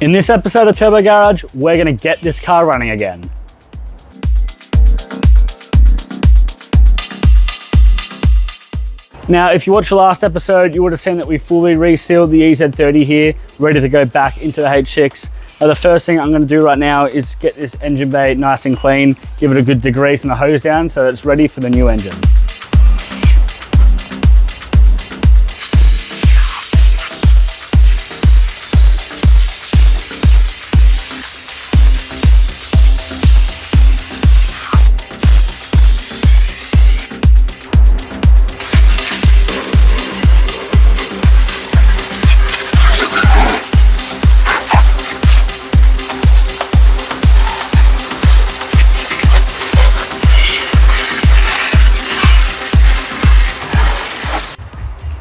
In this episode of Turbo Garage, we're gonna get this car running again. Now, if you watched the last episode, you would have seen that we fully resealed the EZ30 here, ready to go back into the H6. Now, the first thing I'm gonna do right now is get this engine bay nice and clean, give it a good degrease and a hose down so it's ready for the new engine.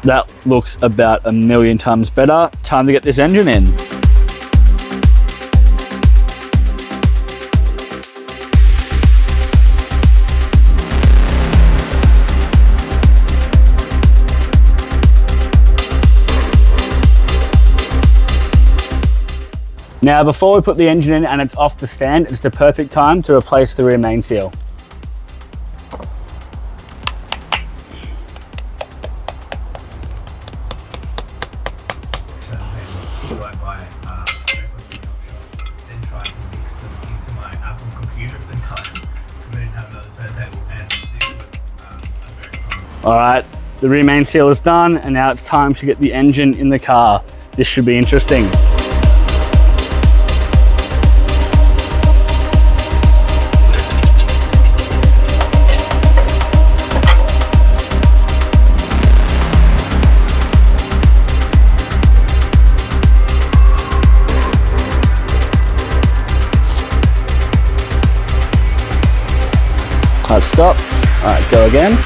That looks about a million times better. Time to get this engine in. Now, before we put the engine in and it's off the stand, it's the perfect time to replace the rear main seal. All right, the rear main seal is done, and now it's time to get the engine in the car. This should be interesting. I've stopped. All right, go again.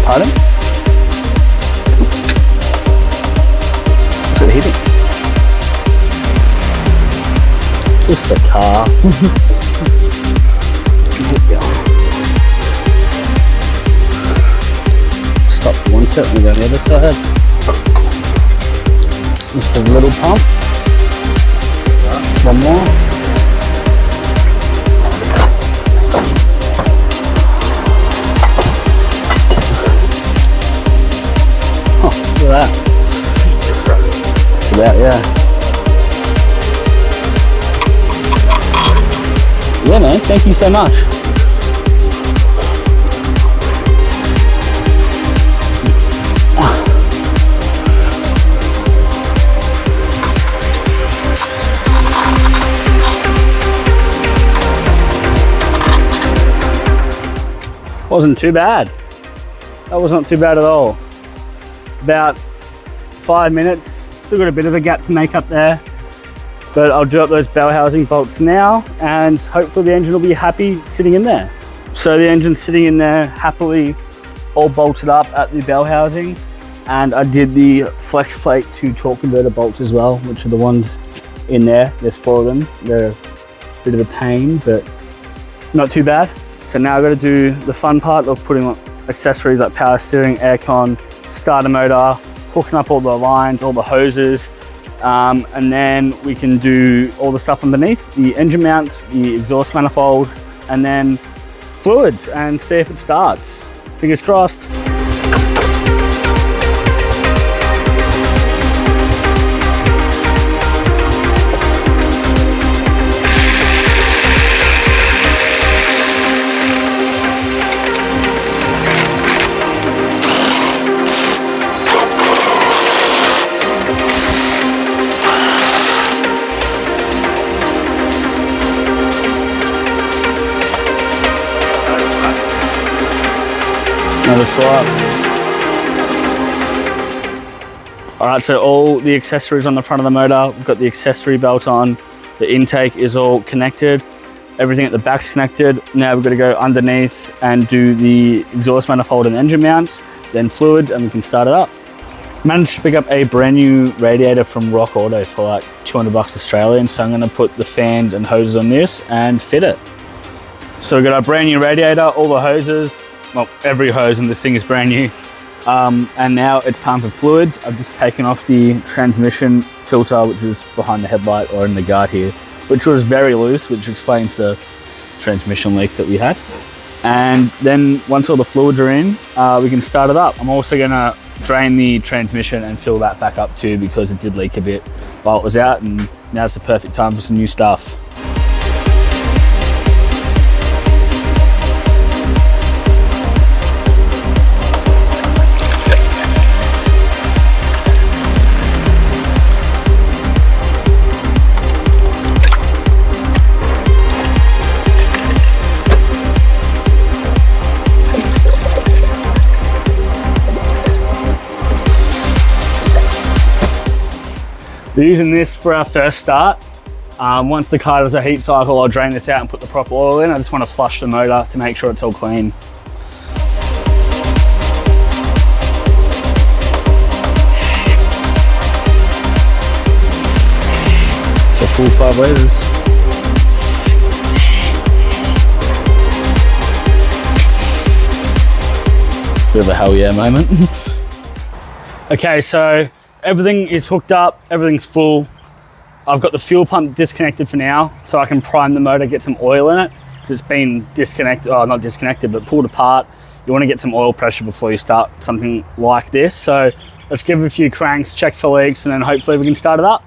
Pardon? What's it hitting? Just the car. Stop for one second and go on the other side. Just a little pump. One more. Look at that. Just about, yeah. Yeah, man, thank you so much. Wasn't too bad. That was not too bad at all. About 5 minutes, still got a bit of a gap to make up there, but I'll do up those bell housing bolts now and hopefully the engine will be happy sitting in there. So the engine's sitting in there happily, all bolted up at the bell housing, and I did the flex plate to torque converter bolts as well, which are the ones in there. There's 4 of them. They're a bit of a pain, but not too bad. So now I've got to do the fun part of putting on accessories like power steering, aircon, starter motor, hooking up all the lines, all the hoses, and then we can do all the stuff underneath, the engine mounts, the exhaust manifold, and then fluids, and see if it starts. Fingers crossed. Another swap. All right, so all the accessories on the front of the motor, we've got the accessory belt on, the intake is all connected, everything at the back's connected. Now we've got to go underneath and do the exhaust manifold and engine mounts, then fluids, and we can start it up. Managed to pick up a brand new radiator from Rock Auto for like $200 Australian, so I'm going to put the fans and hoses on this and fit it. So we've got our brand new radiator, all the hoses, well, every hose in this thing is brand new. And now it's time for fluids. I've just taken off the transmission filter, which is behind the headlight or in the guard here, which was very loose, which explains the transmission leak that we had. And then once all the fluids are in, we can start it up. I'm also gonna drain the transmission and fill that back up too, because it did leak a bit while it was out, and now's the perfect time for some new stuff. We're using this for our first start. Once the car does a heat cycle, I'll drain this out and put the proper oil in. I just want to flush the motor to make sure it's all clean. It's a full 5 litres. Bit of a hell yeah moment. Okay, so everything is hooked up, everything's full. I've got the fuel pump disconnected for now, so I can prime the motor, get some oil in it. It's been disconnected, oh, not disconnected, but pulled apart. You want to get some oil pressure before you start something like this. So let's give it a few cranks, check for leaks, and then hopefully we can start it up.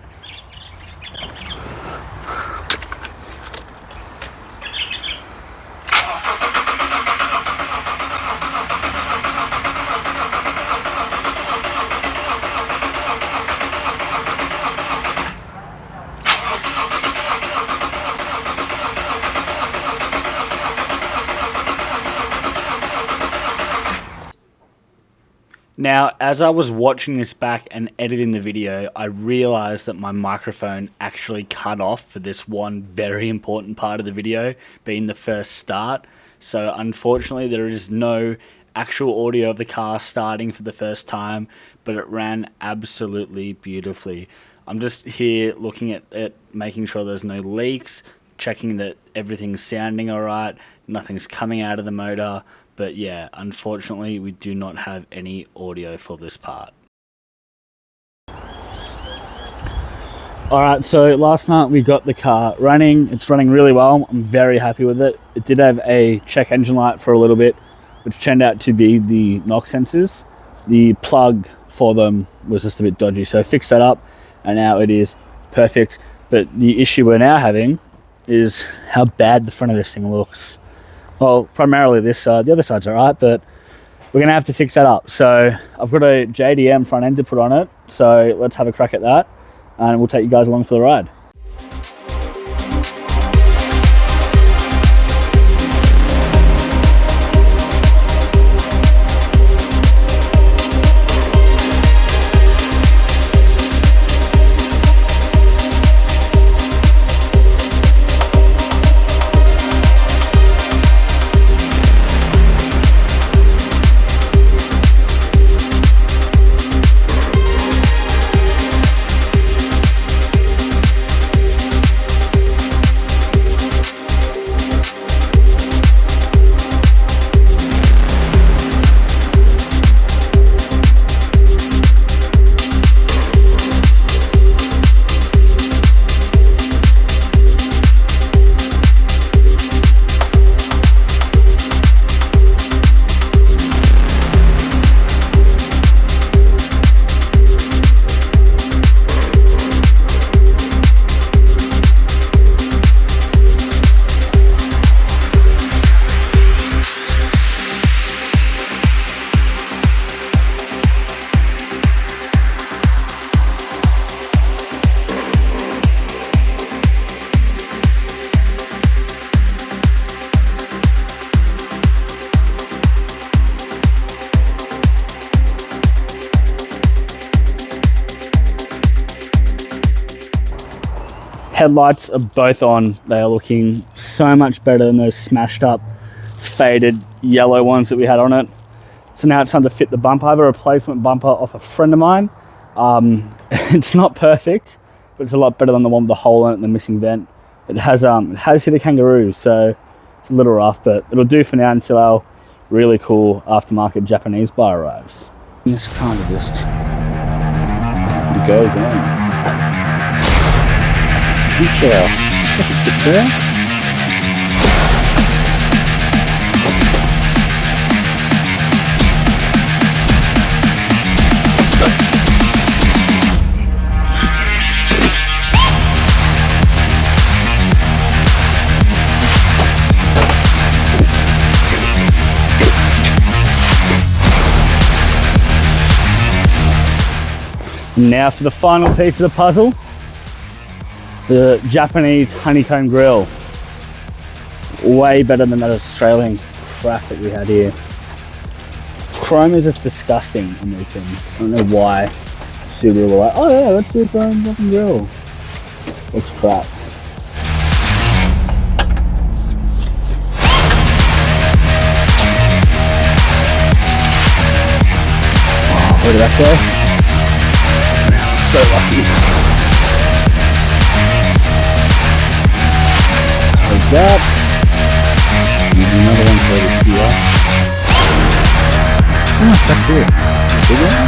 Now, as I was watching this back and editing the video, I realized that my microphone actually cut off for this one very important part of the video, being the first start. So unfortunately, there is no actual audio of the car starting for the first time, but it ran absolutely beautifully. I'm just here looking at it, making sure there's no leaks, checking that everything's sounding all right, nothing's coming out of the motor. But yeah, unfortunately, we do not have any audio for this part. All right, so last night we got the car running. It's running really well. I'm very happy with it. It did have a check engine light for a little bit, which turned out to be the knock sensors. The plug for them was just a bit dodgy, so I fixed that up, and now it is perfect. But the issue we're now having is how bad the front of this thing looks. Well, primarily this side. The other side's all right, but we're going to have to fix that up. So I've got a JDM front end to put on it. So let's have a crack at that, and we'll take you guys along for the ride. Headlights are both on. They are looking so much better than those smashed up, faded yellow ones that we had on it. So now it's time to fit the bumper. I have a replacement bumper off a friend of mine. It's not perfect, but it's a lot better than the one with the hole in it and the missing vent. It has hit a kangaroo, so It's a little rough, but it'll do for now until our really cool aftermarket Japanese bar arrives. And this kind of just goes on. Detail. Guess it sits there. Now for the final piece of the puzzle, the Japanese honeycomb grill. Way better than that Australian crap that we had here. Chrome is just disgusting on these things. I don't know why Subaru were like, oh yeah, let's do a chrome fucking grill. It's crap. Oh, where did that go? So lucky. Like that. Use another one for the here. Oh, that's it. Big one?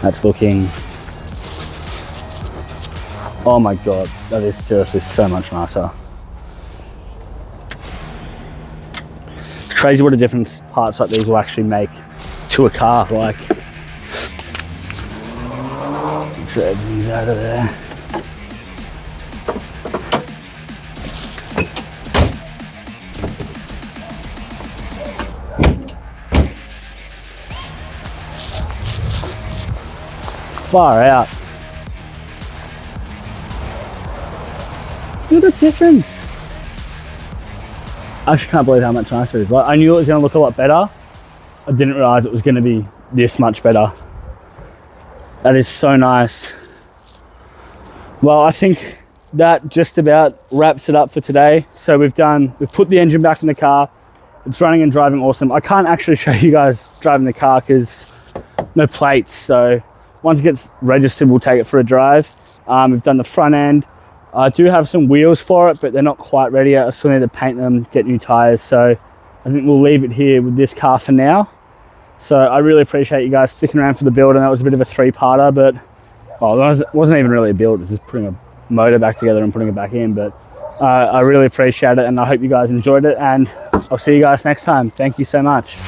That's looking. Oh my god, that is seriously so much nicer. Crazy what a difference parts like these will actually make to a car. Like, make sure everything's out of there. Far out. Look at the difference. I actually can't believe how much nicer it is. Like, I knew it was going to look a lot better. I didn't realise it was going to be this much better. That is so nice. Well, I think that just about wraps it up for today. So we've put the engine back in the car. It's running and driving awesome. I can't actually show you guys driving the car because no plates. So once it gets registered, we'll take it for a drive. We've done the front end. I do have some wheels for it, but they're not quite ready yet. I still need to paint them, get new tires. So I think we'll leave it here with this car for now. So I really appreciate you guys sticking around for the build. And that was a bit of a three-parter, but it wasn't even really a build. It was just putting a motor back together and putting it back in. But I really appreciate it, and I hope you guys enjoyed it. And I'll see you guys next time. Thank you so much.